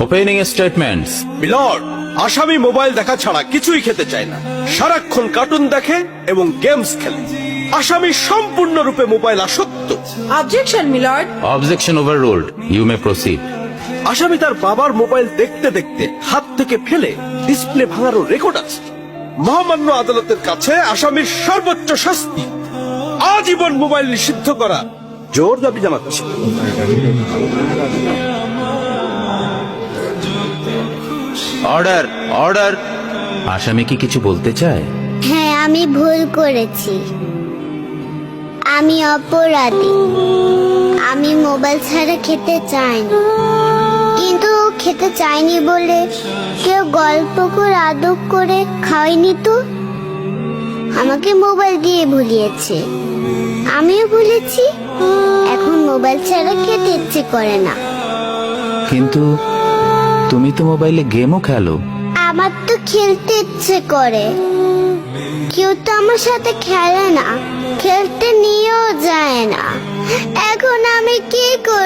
Opening statements. Milord, আসামি mobile দেখা ছাড়া কিছুই খেতে চায় না, সারাক্ষণ কার্টুন দেখে এবং গেমস খেলে। আসামি সম্পূর্ণরূপে মোবাইল আসক্ত। Objection milord. Objection overruled, you may proceed. আসামি তার বাবার মোবাইল দেখতে দেখতে হাত থেকে ফেলে ডিসপ্লে ভাঙারও রেকর্ড আছে। মহামান্য আদালতের কাছে আসামির সর্বোচ্চ শাস্তি আজীবন মোবাইল নিষিদ্ধ করা জোর দাবি জানাচ্ছে। Order, order. আসামি কি কিছু বলতে চায়? হ্যাঁ, আমি ভুল করেছি, আমি অপরাধী। আমি মোবাইল ছাড়া খেতে চাইনি, কিন্তু খেতে চাইনি বলে কেউ গল্প করে আদব করে খাওয়াইনি তো। আমাকে মোবাইল দিয়ে ভুলিয়েছে, আমিও ভুলেছি। এখন মোবাইল ছাড়া খেতে ইচ্ছে করে না। কিন্তু তুমি তো মোবাইলে গেমও খেলো। আমার তো খেলতে ইচ্ছে করে, কেউ তো আমার সাথে খেলে না, খেলতে নিয়েও যায় না। এখন আমি কি করব?